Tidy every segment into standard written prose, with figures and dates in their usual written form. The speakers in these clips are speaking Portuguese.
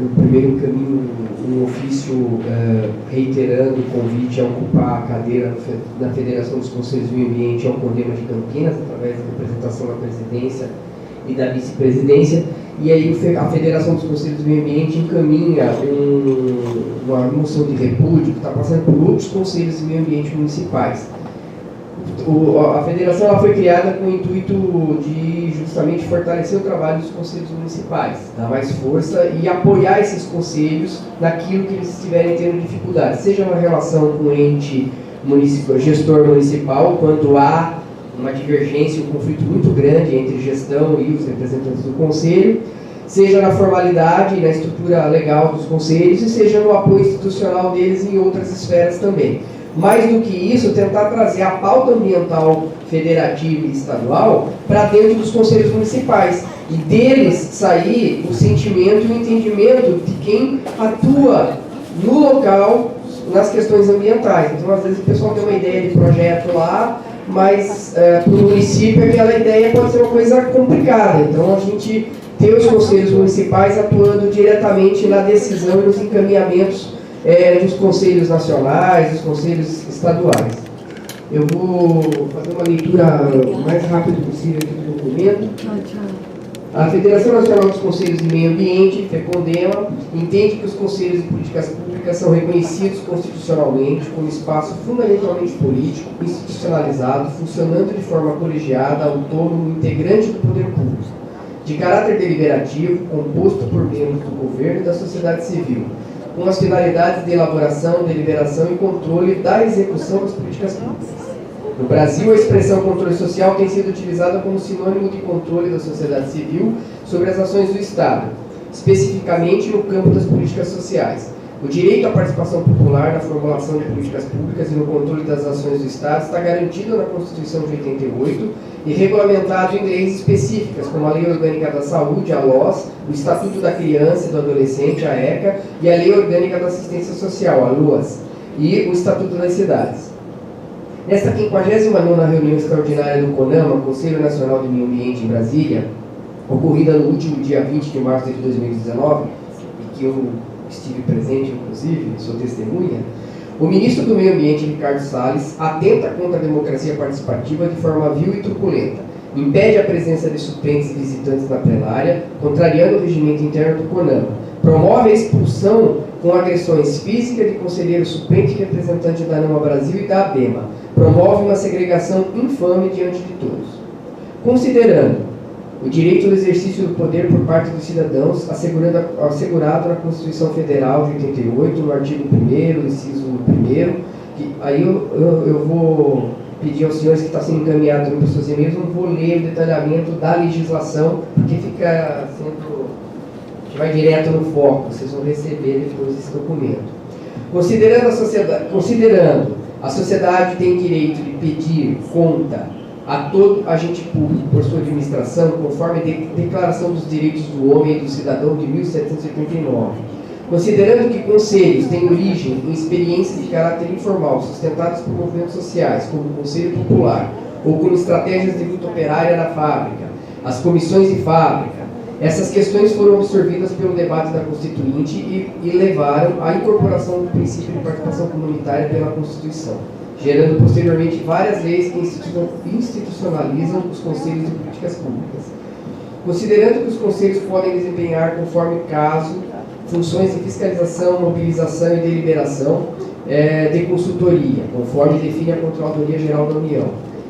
eu primeiro encaminho um ofício reiterando o convite a ocupar a cadeira na Federação dos Conselhos do Meio Ambiente ao CONDEMA de Campinas, através da representação da presidência e da vice-presidência, e aí a Federação dos Conselhos do Meio Ambiente encaminha uma moção de repúdio que está passando por outros conselhos de meio ambiente municipais. A federação ela foi criada com o intuito de justamente fortalecer o trabalho dos conselhos municipais, dar mais força e apoiar esses conselhos naquilo que eles estiverem tendo dificuldade, seja na relação com o ente gestor municipal, quando há uma divergência, um conflito muito grande entre gestão e os representantes do conselho, seja na formalidade e na estrutura legal dos conselhos, e seja no apoio institucional deles em outras esferas também. Mais do que isso, tentar trazer a pauta ambiental federativa e estadual para dentro dos conselhos municipais e deles sair o sentimento e o entendimento de quem atua no local nas questões ambientais. Então, às vezes o pessoal tem uma ideia de projeto lá, mas para o município aquela ideia pode ser uma coisa complicada. Então, a gente tem os conselhos municipais atuando diretamente na decisão e nos encaminhamentos dos conselhos nacionais, dos conselhos estaduais. Eu vou fazer uma leitura o mais rápida possível aqui do documento. A Federação Nacional dos Conselhos de Meio Ambiente, FECONDEMA, entende que os conselhos de políticas públicas são reconhecidos constitucionalmente como espaço fundamentalmente político, institucionalizado, funcionando de forma colegiada, autônomo, integrante do poder público, de caráter deliberativo, composto por membros do governo e da sociedade civil, com as finalidades de elaboração, deliberação e controle da execução das políticas públicas. No Brasil, a expressão controle social tem sido utilizada como sinônimo de controle da sociedade civil sobre as ações do Estado, especificamente no campo das políticas sociais. O direito à participação popular na formulação de políticas públicas e no controle das ações do Estado está garantido na Constituição de 88 e regulamentado em leis específicas, como a Lei Orgânica da Saúde, a LOS, o Estatuto da Criança e do Adolescente, a ECA, e a Lei Orgânica da Assistência Social, a LOAS, e o Estatuto das Cidades. Nesta 59ª reunião extraordinária do CONAMA, Conselho Nacional de Meio Ambiente em Brasília, ocorrida no último dia 20 de março de 2019, e que eu estive presente, inclusive, sou testemunha, o ministro do Meio Ambiente, Ricardo Salles, atenta contra a democracia participativa de forma vil e truculenta, impede a presença de suplentes e visitantes na plenária, contrariando o regimento interno do CONAMA, promove a expulsão com agressões físicas de conselheiro suplente e representante da ANAMA Brasil e da ABEMA, promove uma segregação infame diante de todos. Considerando o direito ao exercício do poder por parte dos cidadãos, assegurado na Constituição Federal de 88, no artigo 1º, inciso 1º, que aí eu vou pedir aos senhores que está sendo encaminhado para os seus e-mails, não vou ler o detalhamento da legislação, porque fica sendo... a gente vai direto no foco, vocês vão receber depois esse documento. Considerando a sociedade tem direito de pedir conta a todo agente público por sua administração, conforme a Declaração dos Direitos do Homem e do Cidadão de 1789. Considerando que conselhos têm origem em experiências de caráter informal, sustentadas por movimentos sociais, como o Conselho Popular, ou como estratégias de luta operária na fábrica, as comissões de fábrica, essas questões foram absorvidas pelo debate da Constituinte e levaram à incorporação do princípio de participação comunitária pela Constituição, gerando posteriormente várias leis que institucionalizam os conselhos de políticas públicas. Considerando que os conselhos podem desempenhar, conforme caso, funções de fiscalização, mobilização e deliberação de consultoria, conforme define a Controladoria Geral da União.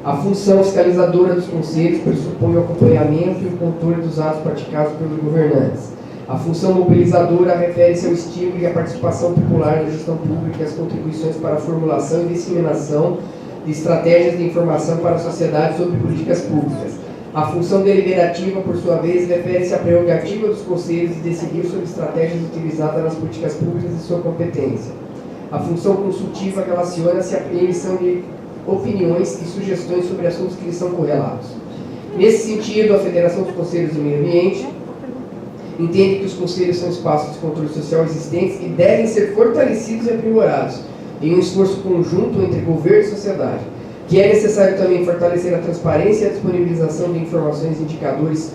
A função fiscalizadora dos conselhos pressupõe o acompanhamento e o controle dos atos praticados pelos governantes. A função mobilizadora refere-se ao estímulo e à participação popular na gestão pública e às contribuições para a formulação e disseminação de estratégias de informação para a sociedade sobre políticas públicas. A função deliberativa, por sua vez, refere-se à prerrogativa dos conselhos de decidir sobre estratégias utilizadas nas políticas públicas e sua competência. A função consultiva relaciona-se à emissão de opiniões e sugestões sobre assuntos que lhes são correlatos. Nesse sentido, a Federação dos Conselhos do Meio Ambiente entende que os conselhos são espaços de controle social existentes e devem ser fortalecidos e aprimorados em um esforço conjunto entre governo e sociedade, que é necessário também fortalecer a transparência e a disponibilização de informações e indicadores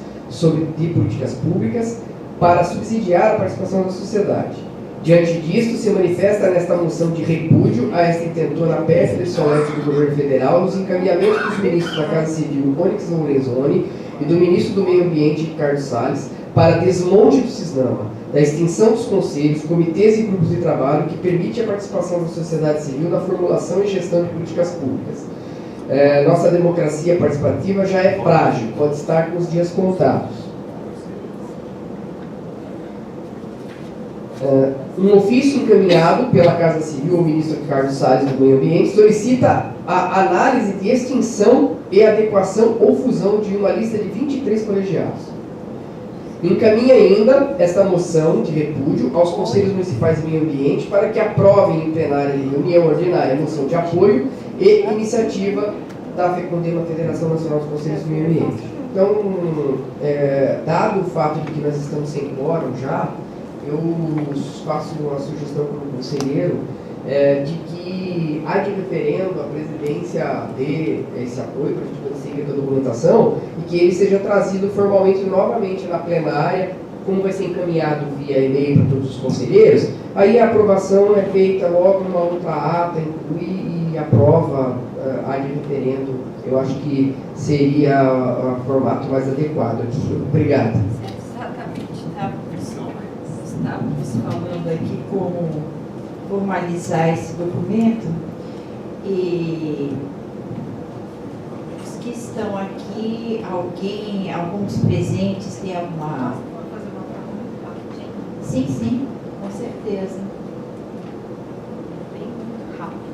de políticas públicas, para subsidiar a participação da sociedade. Diante disto, se manifesta nesta moção de repúdio a esta intentona pérfida e solene do governo federal nos encaminhamentos dos ministros da Casa Civil, Onyx Lorenzoni, e do ministro do Meio Ambiente, Ricardo Salles, para desmonte do Cisnama, da extinção dos conselhos, comitês e grupos de trabalho que permite a participação da sociedade civil na formulação e gestão de políticas públicas. Nossa democracia participativa já é frágil, pode estar com os dias contados. Um ofício encaminhado pela Casa Civil ao ministro Ricardo Salles do Meio Ambiente solicita a análise de extinção e adequação ou fusão de uma lista de 23 colegiados. Encaminha ainda esta moção de repúdio aos Conselhos Municipais de Meio Ambiente para que aprovem em plenária e reunião ordinária a moção de apoio e iniciativa da FECONDEMA, Federação Nacional dos Conselhos de Meio Ambiente. Então, dado o fato de que nós estamos sem quórum já, eu faço uma sugestão como conselheiro de que há de referendo a presidência dê esse apoio para a gente poder seguir a documentação e que ele seja trazido formalmente novamente na plenária, como vai ser encaminhado via e-mail para todos os conselheiros, aí a aprovação é feita logo numa outra ata, inclui e aprova a de referendo. Eu acho que seria o formato mais adequado aqui. Obrigado. Estávamos falando aqui como formalizar esse documento e os que estão aqui, alguns presentes, tem alguma... Posso fazer uma pergunta rapidinho? Sim, com certeza. Bem rápido.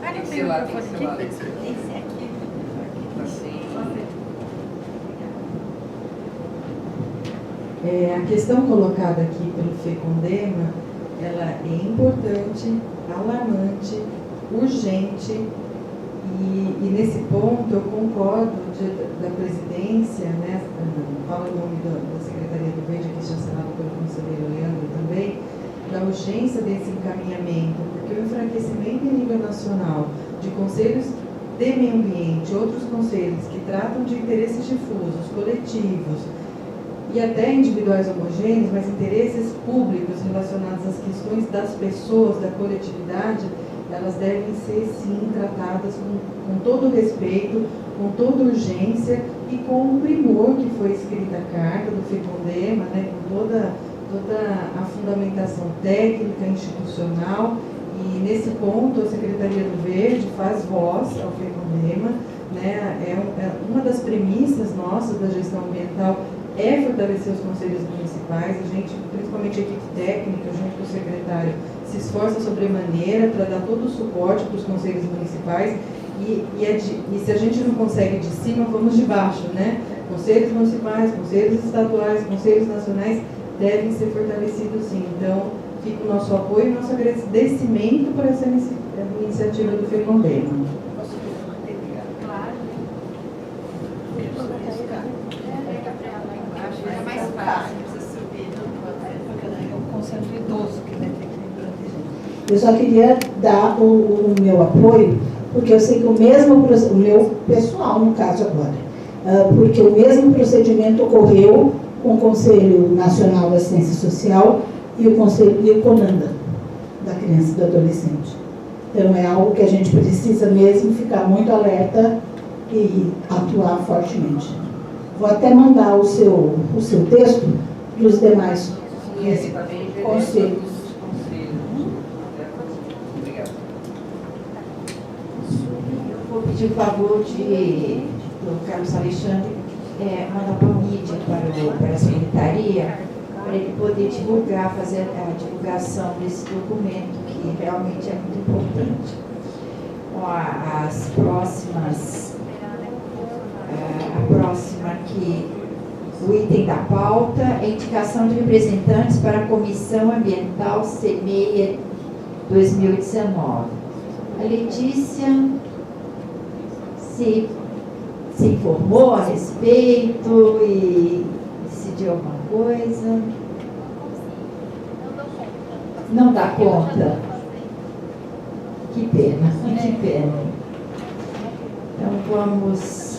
Não tem o microfone aqui? Tem que ser aqui. A questão colocada aqui pelo FECONDEMA, ela é importante, alarmante, urgente e nesse ponto eu concordo da presidência, né, falo em nome da Secretaria do Verde, aqui já assinado pelo conselheiro Leandro também, da urgência desse encaminhamento, porque o enfraquecimento em nível nacional de conselhos de meio ambiente, outros conselhos que tratam de interesses difusos, coletivos, e até individuais homogêneos, mas interesses públicos relacionados às questões das pessoas, da coletividade, elas devem ser, sim, tratadas com todo o respeito, com toda urgência e com o primor que foi escrita a carta do FECONDEMA, né, com toda a fundamentação técnica, institucional, e nesse ponto a Secretaria do Verde faz voz ao FECONDEMA, né, uma das premissas nossas da gestão ambiental é fortalecer os conselhos municipais. A gente, principalmente a equipe técnica, junto com o secretário, se esforça sobremaneira para dar todo o suporte para os conselhos municipais e se a gente não consegue de cima, vamos de baixo, né? Conselhos municipais, conselhos estaduais, conselhos nacionais devem ser fortalecidos, sim. Então, fica o nosso apoio e o nosso agradecimento por essa iniciativa do FECONDEMA. É mais fácil, precisa subir o concentre idoso que vai ter que... Eu só queria dar o meu apoio, porque eu sei que o meu pessoal, no caso agora, porque o mesmo procedimento ocorreu com o Conselho Nacional da Assistência Social e o CONANDA, da criança e do adolescente. Então é algo que a gente precisa mesmo ficar muito alerta e atuar fortemente. Vou até mandar o seu texto para os demais conselhos. Obrigado. Eu vou pedir o favor do Carlos Alexandre mandar para a mídia, para a secretaria, para ele poder divulgar, fazer a divulgação desse documento, que realmente é muito importante. As próximas... A próxima aqui, o item da pauta é indicação de representantes para a Comissão Ambiental CEMEIA 2019. A Letícia se informou a respeito e decidiu alguma coisa? Não dá conta? Que pena, que pena. Então vamos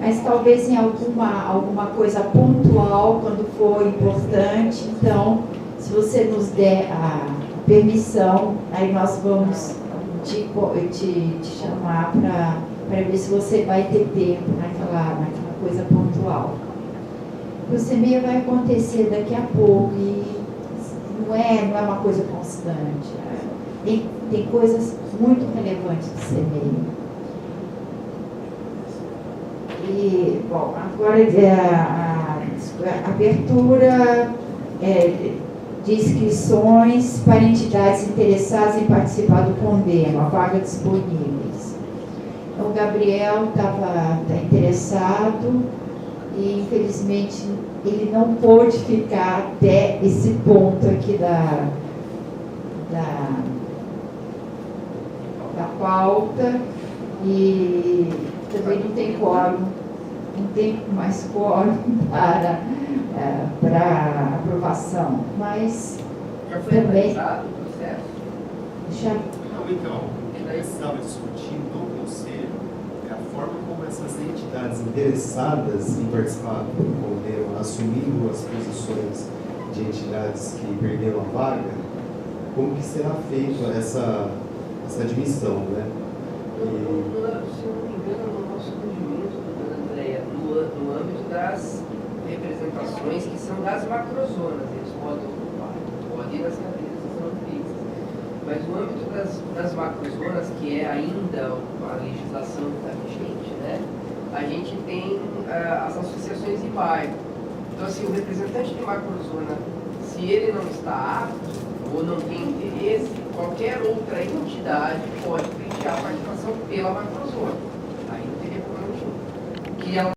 mas talvez em alguma coisa pontual, quando for importante. Então, se você nos der a permissão, aí nós vamos te chamar para ver se você vai ter tempo naquela coisa pontual. O CMEIA vai acontecer daqui a pouco e não é uma coisa constante. Tem coisas muito relevantes do CMEIA. E, bom, agora a abertura de inscrições para entidades interessadas em participar do CONDEMA, vagas disponíveis. Então, o Gabriel está interessado e, infelizmente, ele não pôde ficar até esse ponto aqui da pauta, e também não tem quórum, não tem mais quórum para aprovação, mas já foi também analisado o processo? Já. Não, então, o que nós estávamos discutindo no Conselho é a forma como essas entidades interessadas em participar do CONDEMA, assumindo as posições de entidades que perderam a vaga, como que será feita essa admissão, né? Se eu não me engano, no nosso entendimento, dona Andréia, no âmbito das representações que são das macrozonas, eles podem ocupar, podem ir nas cadeiras que são fixas. Mas no âmbito das macrozonas, que é ainda a legislação que está vigente, né, a gente tem as associações de bairro. Então, assim, o representante de macrozona, se ele não está apto ou não tem interesse, qualquer outra entidade pode pleitear a participação pela macrozona.